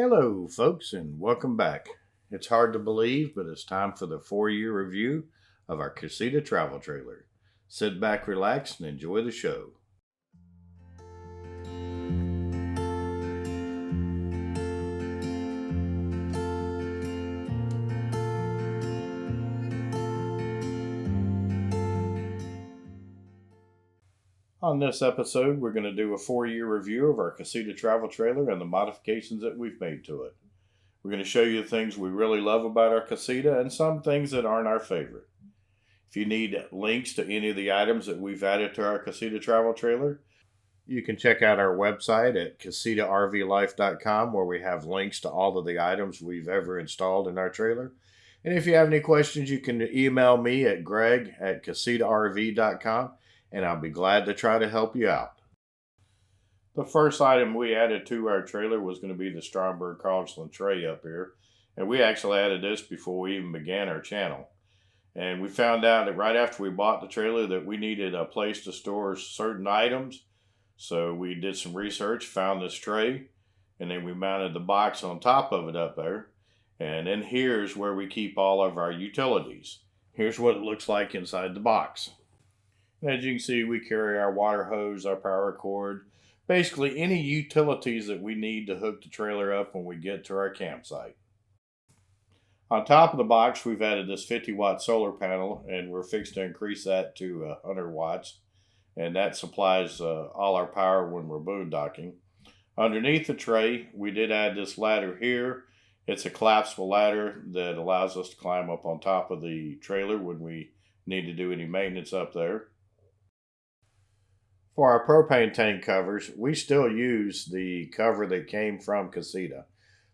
Hello, folks, and welcome back. It's hard to believe, but it's time for the 4-year review of our Casita travel trailer. Sit back, relax, and enjoy the show. On this episode, we're going to do a 4-year review of our Casita travel trailer and the modifications that we've made to it. We're going to show you the things we really love about our Casita and some things that aren't our favorite. If you need links to any of the items that we've added to our Casita travel trailer, you can check out our website at casitarvlife.com where we have links to all of the items we've ever installed in our trailer. And if you have any questions, you can email me at greg@casitarv.com and I'll be glad to try to help you out. The first item we added to our trailer was going to be the Stromberg Carlson tray up here. And we actually added this before we even began our channel. And we found out that right after we bought the trailer that we needed a place to store certain items. So we did some research, found this tray, and then we mounted the box on top of it up there. And then here's where we keep all of our utilities. Here's what it looks like inside the box. As you can see, we carry our water hose, our power cord, basically any utilities that we need to hook the trailer up when we get to our campsite. On top of the box, we've added this 50-watt solar panel, and we're fixed to increase that to 100 watts. And that supplies all our power when we're boondocking. Underneath the tray, we did add this ladder here. It's a collapsible ladder that allows us to climb up on top of the trailer when we need to do any maintenance up there. For our propane tank covers, we still use the cover that came from Casita.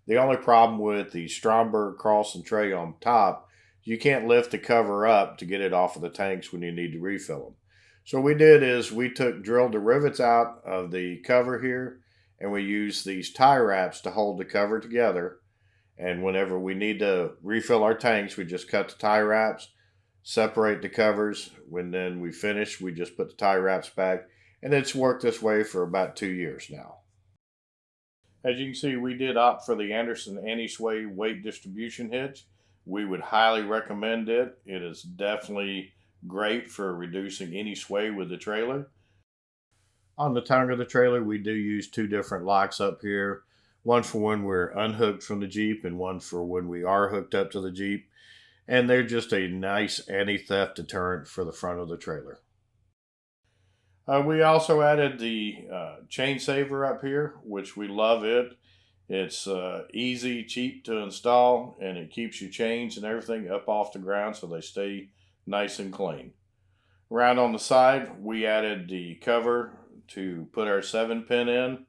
The only problem with the Stromberg Carlson tray on top, you can't lift the cover up to get it off of the tanks when you need to refill them. So what we did is we drilled the rivets out of the cover here, and we used these tie wraps to hold the cover together. And whenever we need to refill our tanks, we just cut the tie wraps, separate the covers. When then we finish, we just put the tie wraps back. And it's worked this way for about 2 years now. As you can see, we did opt for the Anderson anti-sway weight distribution hitch. We would highly recommend it. It is definitely great for reducing any sway with the trailer. On the tongue of the trailer, we do use 2 different locks up here. One for when we're unhooked from the Jeep and one for when we are hooked up to the Jeep. And they're just a nice anti-theft deterrent for the front of the trailer. We also added the chain saver up here, which we love it. It's easy, cheap to install, and it keeps your chains and everything up off the ground so they stay nice and clean. Around on the side, we added the cover to put our 7-pin in.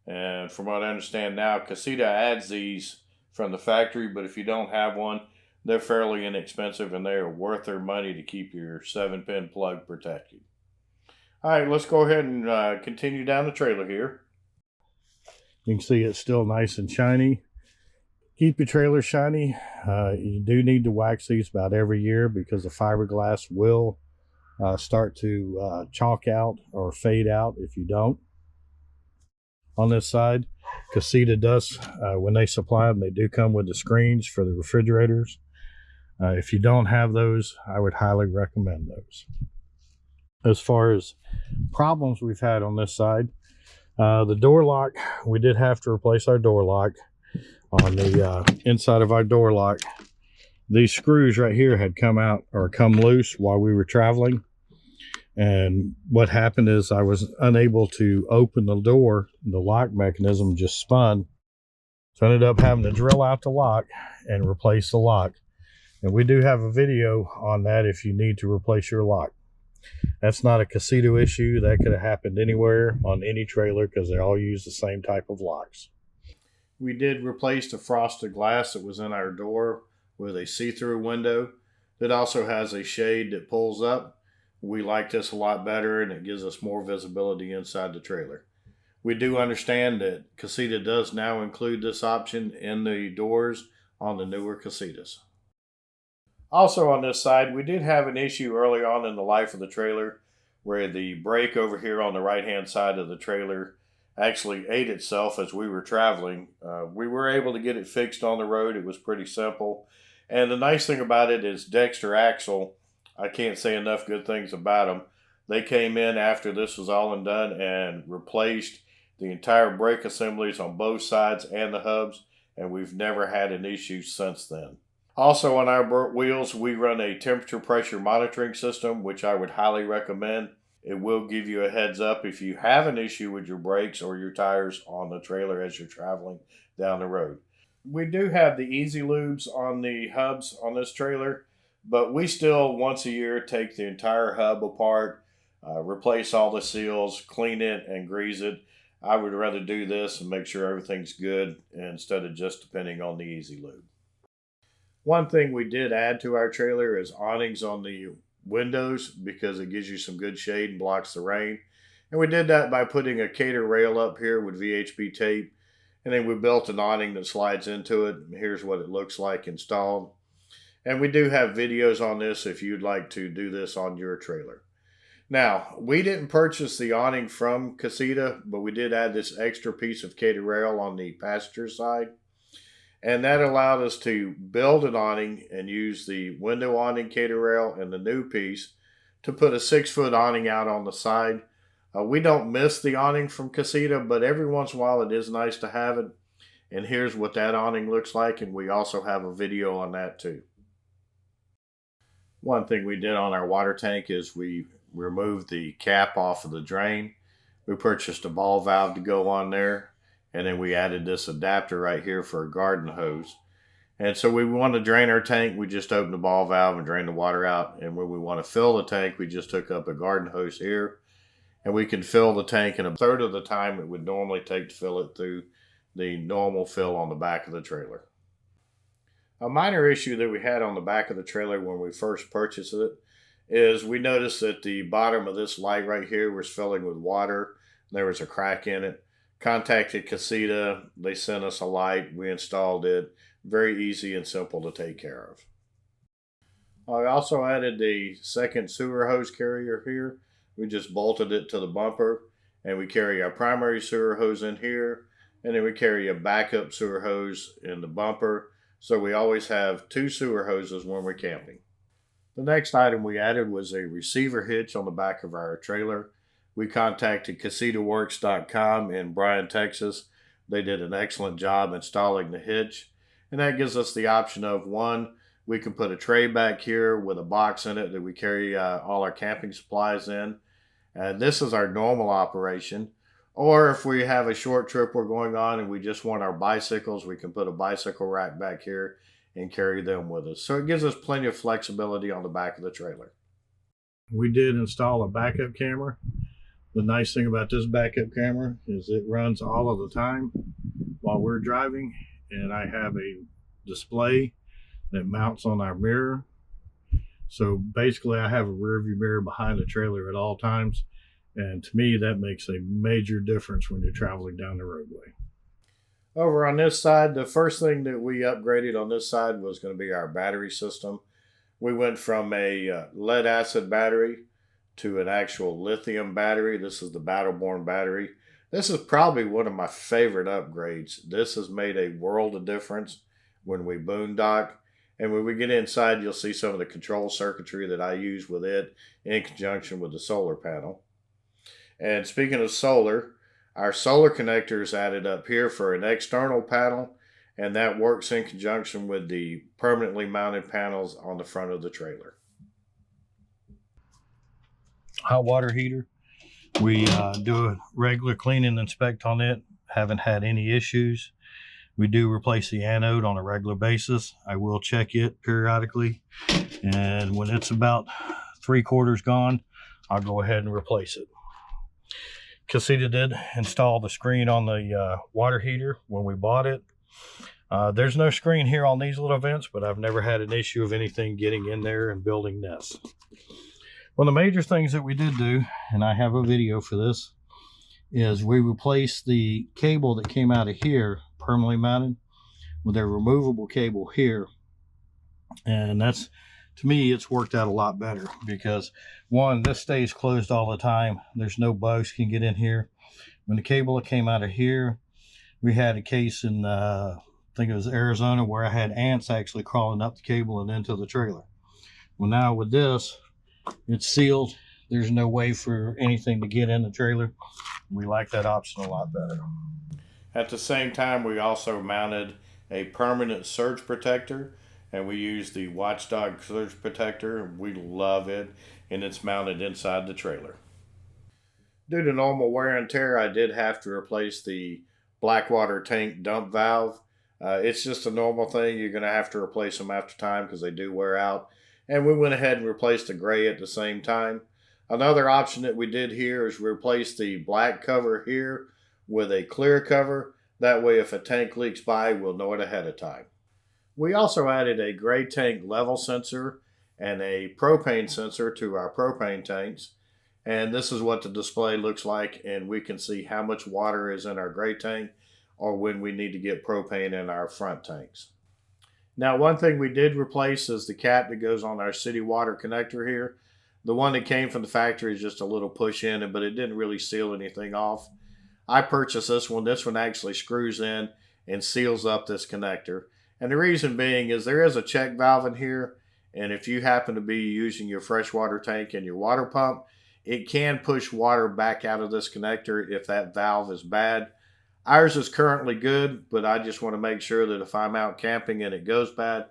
And from what I understand now, Casita adds these from the factory, but if you don't have one, they're fairly inexpensive and they are worth their money to keep your 7-pin plug protected. All right, let's go ahead and continue down the trailer here. You can see it's still nice and shiny. Keep your trailer shiny. You do need to wax these about every year because the fiberglass will start to chalk out or fade out if you don't. On this side, Casita does, when they supply them, they do come with the screens for the refrigerators. If you don't have those, I would highly recommend those. As far as problems we've had on this side, the door lock, we did have to replace our door lock. On the inside of our door lock, these screws right here had come out or come loose while we were traveling. And what happened is I was unable to open the door. The lock mechanism just spun. So I ended up having to drill out the lock and replace the lock. And we do have a video on that if you need to replace your lock. That's not a Casita issue. That could have happened anywhere on any trailer because they all use the same type of locks. We did replace the frosted glass that was in our door with a see-through window that also has a shade that pulls up. We like this a lot better and it gives us more visibility inside the trailer. We do understand that Casita does now include this option in the doors on the newer Casitas. Also on this side, we did have an issue early on in the life of the trailer where the brake over here on the right hand side of the trailer actually ate itself as we were traveling. We were able to get it fixed on the road. It was pretty simple. And the nice thing about it is Dexter Axle, I can't say enough good things about them. They came in after this was all and done and replaced the entire brake assemblies on both sides and the hubs, and we've never had an issue since then. Also on our wheels, we run a temperature pressure monitoring system, which I would highly recommend. It will give you a heads up if you have an issue with your brakes or your tires on the trailer as you're traveling down the road. We do have the easy lubes on the hubs on this trailer, but we still once a year take the entire hub apart, replace all the seals, clean it, and grease it. I would rather do this and make sure everything's good instead of just depending on the easy lube. One thing we did add to our trailer is awnings on the windows because it gives you some good shade and blocks the rain. And we did that by putting a Cater rail up here with VHB tape. And then we built an awning that slides into it. Here's what it looks like installed. And we do have videos on this if you'd like to do this on your trailer. Now, we didn't purchase the awning from Casita, but we did add this extra piece of Cater rail on the passenger side. And that allowed us to build an awning and use the window awning Cater rail and the new piece to put a 6-foot awning out on the side. We don't miss the awning from Casita, but every once in a while it is nice to have it. And here's what that awning looks like, and we also have a video on that too. One thing we did on our water tank is we removed the cap off of the drain. We purchased a ball valve to go on there. And then we added this adapter right here for a garden hose. And so we want to drain our tank, we just open the ball valve and drain the water out. And when we want to fill the tank, we just hook up a garden hose here. And we can fill the tank in a third of the time it would normally take to fill it through the normal fill on the back of the trailer. A minor issue that we had on the back of the trailer when we first purchased it is we noticed that the bottom of this light right here was filling with water. There was a crack in it. Contacted Casita, they sent us a light, we installed it. Very easy and simple to take care of. I also added the second sewer hose carrier here. We just bolted it to the bumper, and we carry our primary sewer hose in here, and then we carry a backup sewer hose in the bumper, so we always have 2 sewer hoses when we're camping. The next item we added was a receiver hitch on the back of our trailer. We contacted CasitaWorks.com in Bryan, Texas. They did an excellent job installing the hitch. And that gives us the option of, one, we can put a tray back here with a box in it that we carry all our camping supplies in. This is our normal operation. Or if we have a short trip we're going on and we just want our bicycles, we can put a bicycle rack back here and carry them with us. So it gives us plenty of flexibility on the back of the trailer. We did install a backup camera. The nice thing about this backup camera is it runs all of the time while we're driving, and I have a display that mounts on our mirror. So basically I have a rear view mirror behind the trailer at all times, and to me that makes a major difference when you're traveling down the roadway. Over on this side, the first thing that we upgraded on this side was going to be our battery system. We went from a lead acid battery to an actual lithium battery. This is the Battleborn battery. This is probably one of my favorite upgrades. This has made a world of difference when we boondock. And when we get inside, you'll see some of the control circuitry that I use with it in conjunction with the solar panel. And speaking of solar, our solar connector is added up here for an external panel, and that works in conjunction with the permanently mounted panels on the front of the trailer. Hot water heater. We do a regular clean and inspect on it. Haven't had any issues. We do replace the anode on a regular basis. I will check it periodically, and when it's about 3/4 gone, I'll go ahead and replace it. Casita did install the screen on the water heater when we bought it. There's no screen here on these little vents, but I've never had an issue of anything getting in there and building nests. One of the major things that we did do, and I have a video for this, is we replaced the cable that came out of here, permanently mounted, with a removable cable here. And that's, to me, it's worked out a lot better because, one, this stays closed all the time. There's no bugs can get in here. When the cable came out of here, we had a case in, I think it was Arizona, where I had ants actually crawling up the cable and into the trailer. Well, now with this, it's sealed. There's no way for anything to get in the trailer. We like that option a lot better. At the same time, we also mounted a permanent surge protector, and we use the Watchdog surge protector. We love it, and it's mounted inside the trailer. Due to normal wear and tear, I did have to replace the Blackwater tank dump valve. It's just a normal thing. You're going to have to replace them after time because they do wear out. And we went ahead and replaced the gray at the same time. Another option that we did here is replace the black cover here with a clear cover. That way, if a tank leaks by, we'll know it ahead of time. We also added a gray tank level sensor and a propane sensor to our propane tanks. And this is what the display looks like, and we can see how much water is in our gray tank or when we need to get propane in our front tanks. Now, one thing we did replace is the cap that goes on our city water connector here. The one that came from the factory is just a little push in, but it didn't really seal anything off. I purchased this one. This one actually screws in and seals up this connector. And the reason being is there is a check valve in here, and if you happen to be using your freshwater tank and your water pump, it can push water back out of this connector if that valve is bad. Ours is currently good, but I just want to make sure that if I'm out camping and it goes bad,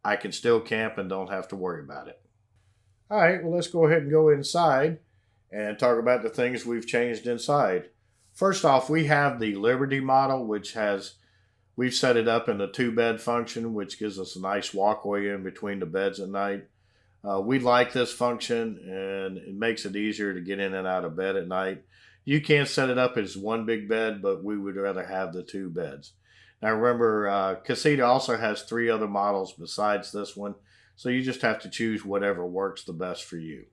I can still camp and don't have to worry about it. All right, well, let's go ahead and go inside and talk about the things we've changed inside. First off, we have the Liberty model, we've set it up in the 2-bed function, which gives us a nice walkway in between the beds at night. We like this function, and it makes it easier to get in and out of bed at night. You can set it up as one big bed, but we would rather have the 2 beds. Now remember, Casita also has 3 other models besides this one, so you just have to choose whatever works the best for you.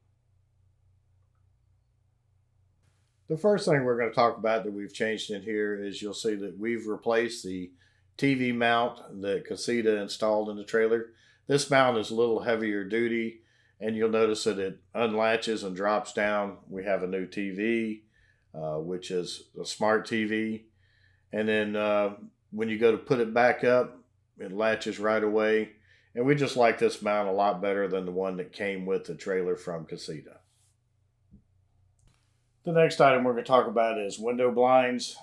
The first thing we're going to talk about that we've changed in here is you'll see that we've replaced the TV mount that Casita installed in the trailer. This mount is a little heavier duty, and you'll notice that it unlatches and drops down. We have a new TV, which is a smart TV. And then when you go to put it back up, it latches right away. And we just like this mount a lot better than the one that came with the trailer from Casita. The next item we're going to talk about is window blinds.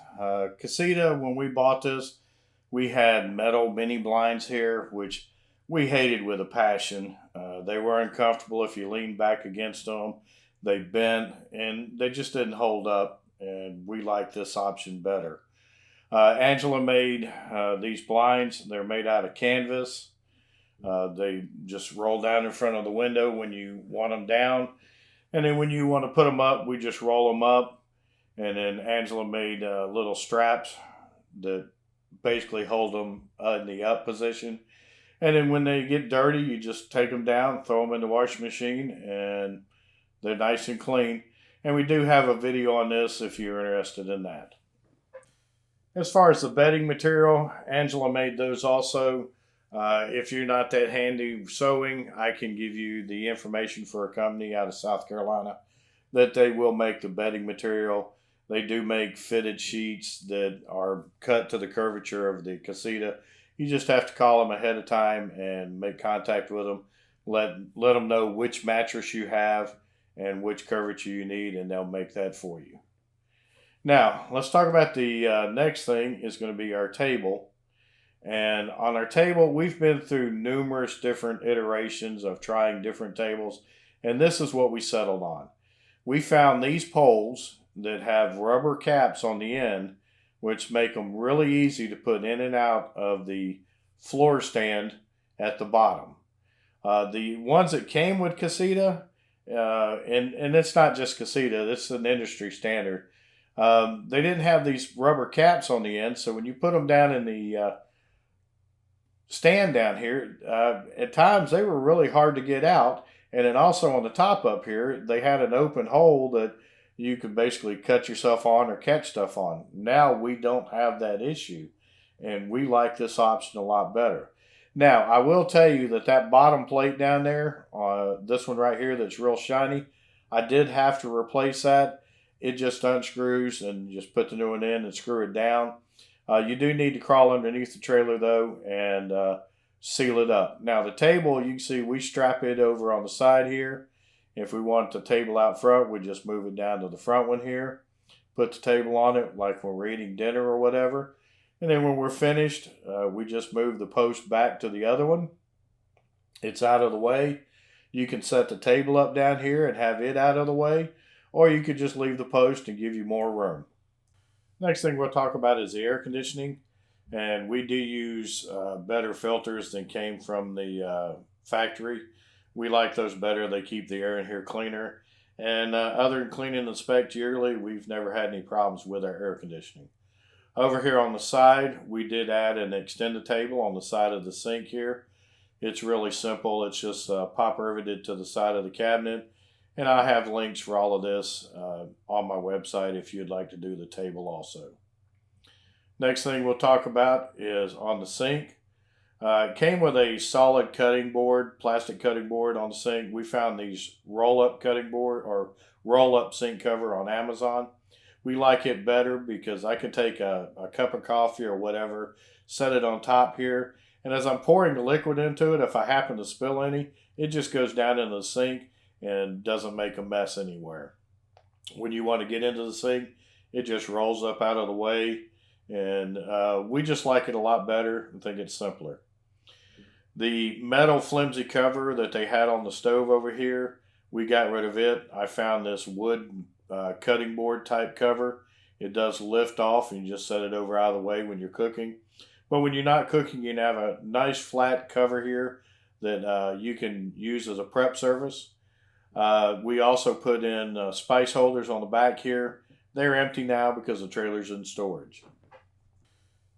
Casita, when we bought this, we had metal mini blinds here, which we hated with a passion. They were uncomfortable if you leaned back against them. They bent, and they just didn't hold up, and we like this option better. Angela made these blinds. They're made out of canvas. They just roll down in front of the window when you want them down. And then when you want to put them up, we just roll them up. And then Angela made little straps that basically hold them in the up position. And then when they get dirty, you just take them down, throw them in the washing machine, and they're nice and clean. And we do have a video on this if you're interested in that. As far as the bedding material, Angela made those also. If you're not that handy sewing, I can give you the information for a company out of South Carolina that they will make the bedding material. They do make fitted sheets that are cut to the curvature of the Casita. You just have to call them ahead of time and make contact with them. Let them know which mattress you have and which curvature you need, and they'll make that for you. Now, let's talk about the next thing is going to be our table. And on our table, we've been through numerous different iterations of trying different tables, and this is what we settled on. We found these poles that have rubber caps on the end, which make them really easy to put in and out of the floor stand at the bottom. The ones that came with Casita, and it's not just Casita, this is an industry standard. They didn't have these rubber caps on the end, so when you put them down in the stand down here, at times they were really hard to get out. And then also on the top up here, they had an open hole that you could basically cut yourself on or catch stuff on. Now we don't have that issue, and we like this option a lot better. Now, I will tell you that bottom plate down there, this one right here that's real shiny, I did have to replace that. it just unscrews, and just put the new one in and screw it down. You do need to crawl underneath the trailer though and seal it up. Now the table, you can see we strap it over on the side here. If we want the table out front, we just move it down to the front one here. Put the table on it like when we're eating dinner or whatever. And then when we're finished, we just move the post back to the other one. It's out of the way. You can set the table up down here and have it out of the way, or you could just leave the post and give you more room. Next thing we'll talk about is the air conditioning. And we do use better filters than came from the factory. We like those better. They keep the air in here cleaner. And other than clean and inspect yearly, we've never had any problems with our air conditioning. Over here on the side, we did add an extended table on the side of the sink here. It's really simple. It's just pop riveted to the side of the cabinet. And I have links for all of this on my website if you'd like to do the table also. Next thing we'll talk about is on the sink. It came with a solid cutting board, plastic cutting board on the sink. We found these roll-up cutting board or roll-up sink cover on Amazon. We like it better because I can take a cup of coffee or whatever, set it on top here, and as I'm pouring the liquid into it, if I happen to spill any, it just goes down into the sink and doesn't make a mess anywhere. When you want to get into the sink, it just rolls up out of the way, and we just like it a lot better and think it's simpler. The metal flimsy cover that they had on the stove over here, we got rid of it. I found this wood cutting board type cover. It does lift off and you just set it over out of the way when you're cooking. But when you're not cooking, you can have a nice flat cover here that you can use as a prep surface. We also put in spice holders on the back here. They're empty now because the trailer's in storage.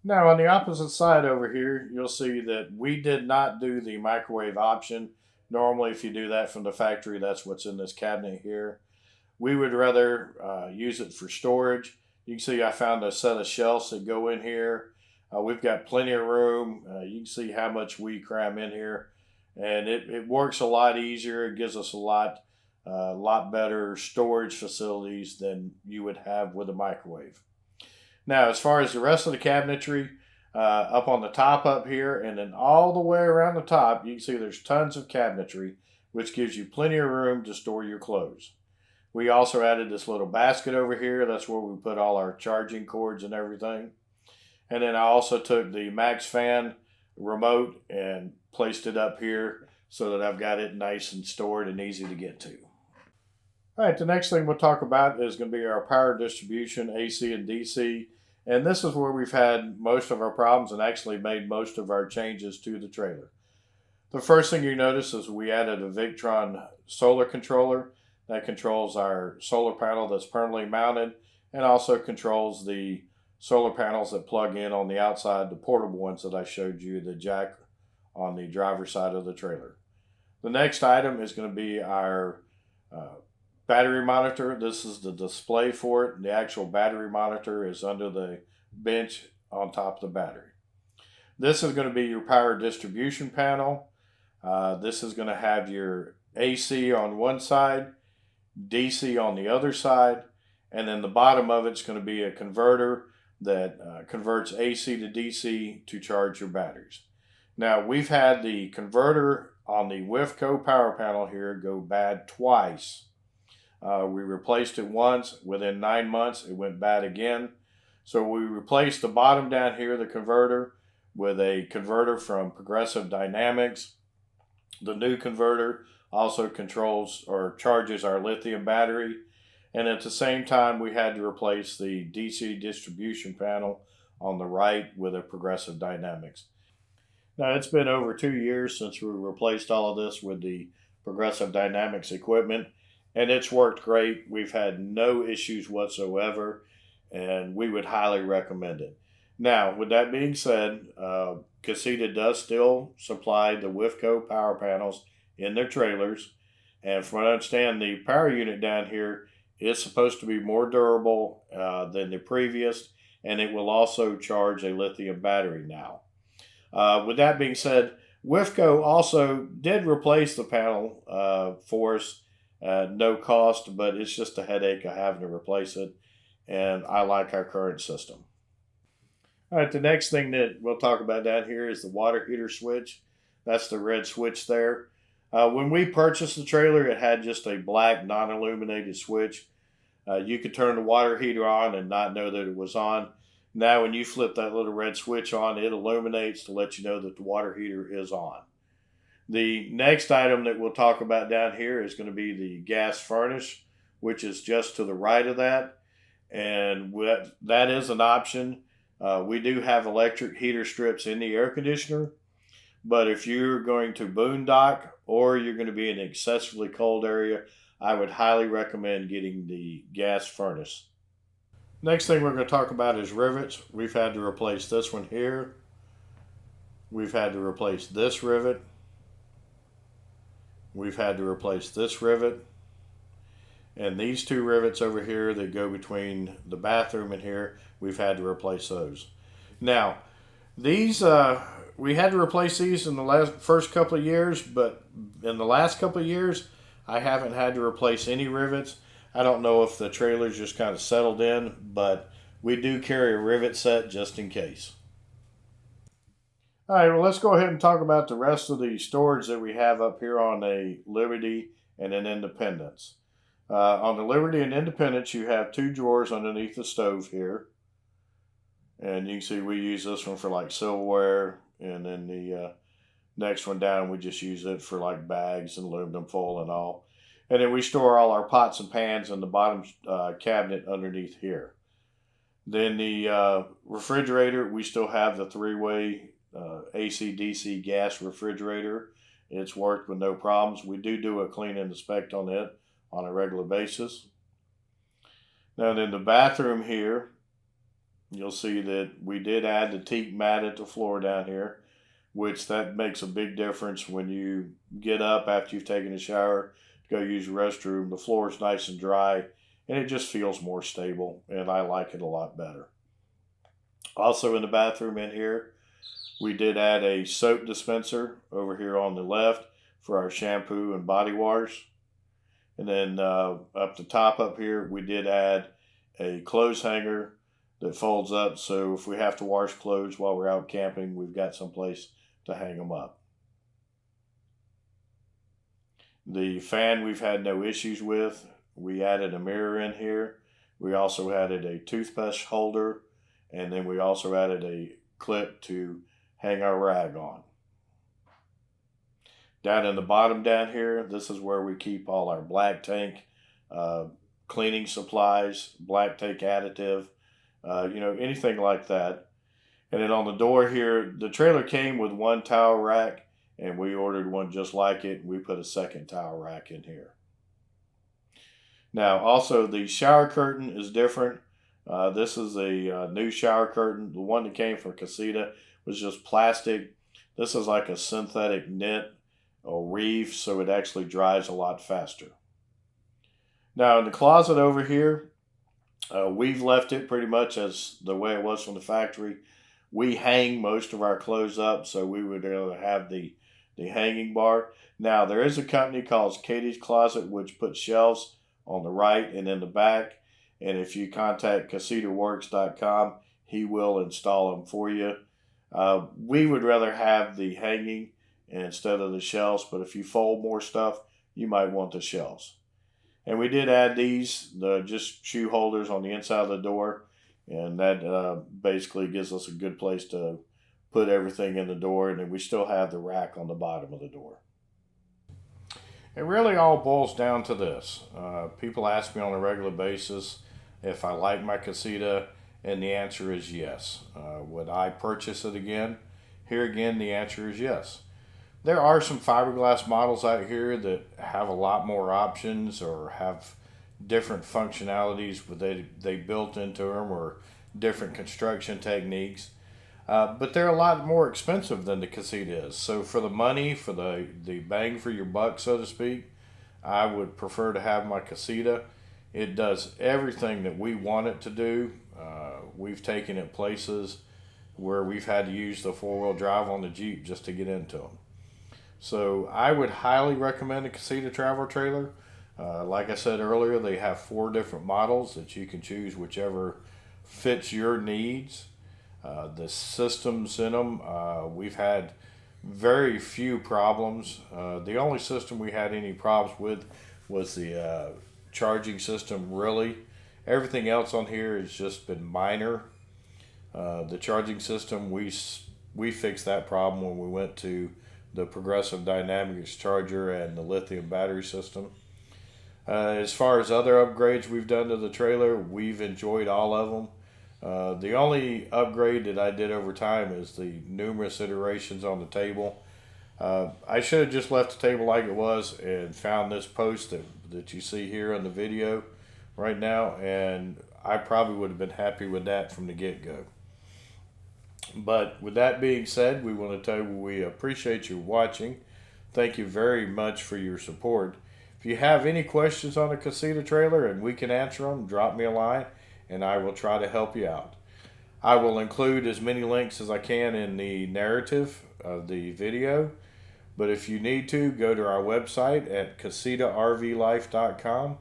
Now on the opposite side over here, you'll see that we did not do the microwave option. Normally if you do that from the factory, that's what's in this cabinet here. We would rather use it for storage. You can see I found a set of shelves that go in here. We've got plenty of room. You can see how much we cram in here. And it works a lot easier. It gives us a lot better storage facilities than you would have with a microwave. Now, as far as the rest of the cabinetry, up on the top up here and then all the way around the top, you can see there's tons of cabinetry, which gives you plenty of room to store your clothes. We also added this little basket over here. That's where we put all our charging cords and everything. And then I also took the Max fan remote and placed it up here so that I've got it nice and stored and easy to get to. All right, the next thing we'll talk about is going to be our power distribution, AC and DC. And this is where we've had most of our problems and actually made most of our changes to the trailer. The first thing you notice is we added a Victron solar controller that controls our solar panel that's permanently mounted and also controls the solar panels that plug in on the outside, the portable ones that I showed you, the jack on the driver's side of the trailer. The next item is going to be our battery monitor. This is the display for it. The actual battery monitor is under the bench on top of the battery. This is going to be your power distribution panel. This is going to have your AC on one side, DC on the other side, and then the bottom of it's going to be a converter that converts AC to DC to charge your batteries. Now, we've had the converter on the WIFCO power panel here go bad twice. We replaced it once. Within 9 months, it went bad again. So we replaced the bottom down here, the converter, with a converter from Progressive Dynamics. The new converter also controls or charges our lithium battery. And at the same time, we had to replace the DC distribution panel on the right with a Progressive Dynamics. Now, it's been over 2 years since we replaced all of this with the Progressive Dynamics equipment, and it's worked great. We've had no issues whatsoever, and we would highly recommend it. Now, with that being said, Casita does still supply the WIFCO power panels in their trailers, and from what I understand, the power unit down here is supposed to be more durable than the previous, and it will also charge a lithium battery now. With that being said, WIFCO also did replace the panel for us No cost, but it's just a headache of having to replace it. And I like our current system. All right, the next thing that we'll talk about down here is the water heater switch. That's the red switch there. When we purchased the trailer, it had just a black non-illuminated switch. You could turn the water heater on and not know that it was on. Now, when you flip that little red switch on, it illuminates to let you know that the water heater is on. The next item that we'll talk about down here is going to be the gas furnace, which is just to the right of that. And that is an option. We do have electric heater strips in the air conditioner, but if you're going to boondock or you're going to be in an excessively cold area, I would highly recommend getting the gas furnace. Next thing we're going to talk about is rivets. We've had to replace this one here. We've had to replace this rivet. We've had to replace this rivet. And these two rivets over here that go between the bathroom and here, we've had to replace those. Now, these we had to replace these in the first couple of years, but in the last couple of years, I haven't had to replace any rivets. I don't know if the trailer's just kind of settled in, but we do carry a rivet set just in case. All right, well, let's go ahead and talk about the rest of the storage that we have up here on a Liberty and an Independence. On the Liberty and Independence, you have two drawers underneath the stove here. And you can see we use this one for like silverware. And then the next one down, we just use it for like bags and aluminum foil and all. And then we store all our pots and pans in the bottom cabinet underneath here. Then the refrigerator, we still have the three-way AC/DC gas refrigerator. It's worked with no problems. We do a clean and inspect on it on a regular basis. Now in the bathroom here, you'll see that we did add the teak mat at the floor down here, which that makes a big difference when you get up after you've taken a shower to go use the restroom. The floor is nice and dry and it just feels more stable, and I like it a lot better. Also in the bathroom in here, we did add a soap dispenser over here on the left for our shampoo and body wash. And then up the top up here, we did add a clothes hanger that folds up. So if we have to wash clothes while we're out camping, we've got some place to hang them up. The fan we've had no issues with. We added a mirror in here. We also added a toothbrush holder. And then we also added a clip to hang our rag on. Down in the bottom down here, this is where we keep all our black tank cleaning supplies, black tank additive, anything like that. And then on the door here, the trailer came with one towel rack, and we ordered one just like it. We put a second towel rack in here. Now, also the shower curtain is different. This is a new shower curtain. The one that came from Casita was just plastic. This is like a synthetic knit or weave, so it actually dries a lot faster. Now in the closet over here, we've left it pretty much as the way it was from the factory. We hang most of our clothes up, so we would have the hanging bar. Now there is a company called Katie's Closet, which puts shelves on the right and in the back. And if you contact CasitaWorks.com, he will install them for you. We would rather have the hanging instead of the shelves, but if you fold more stuff, you might want the shelves. And we did add these, just shoe holders on the inside of the door, and that basically gives us a good place to put everything in the door, and then we still have the rack on the bottom of the door. It really all boils down to this. People ask me on a regular basis if I like my Casita, and the answer is yes. Would I purchase it again? Here again, the answer is yes. There are some fiberglass models out here that have a lot more options or have different functionalities but they built into them, or different construction techniques. But they're a lot more expensive than the Casita is. So for the money, for the bang for your buck, so to speak, I would prefer to have my Casita. It does everything that we want it to do. We've taken it places where we've had to use the four-wheel drive on the Jeep just to get into them. So I would highly recommend a Casita travel trailer. Like I said earlier, they have 4 different models that you can choose whichever fits your needs. The systems in them, we've had very few problems. The only system we had any problems with was the charging system, really. Everything else on here has just been minor. The charging system, we fixed that problem when we went to the progressive dynamics charger and the lithium battery system. As far as other upgrades we've done to the trailer, we've enjoyed all of them. The only upgrade that I did over time is the numerous iterations on the table. I should have just left the table like it was and found this post that you see here in the video right now, and I probably would have been happy with that from the get-go. But with that being said, we want to tell you we appreciate you watching. Thank you very much for your support. If you have any questions on the Casita trailer and we can answer them, drop me a line and I will try to help you out. I will include as many links as I can in the narrative of the video. But if you need to, go to our website at CasitaRVLife.com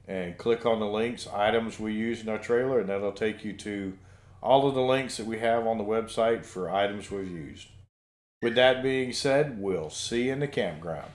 and click on the links, items we use in our trailer, and that'll take you to all of the links that we have on the website for items we've used. With that being said, we'll see you in the campground.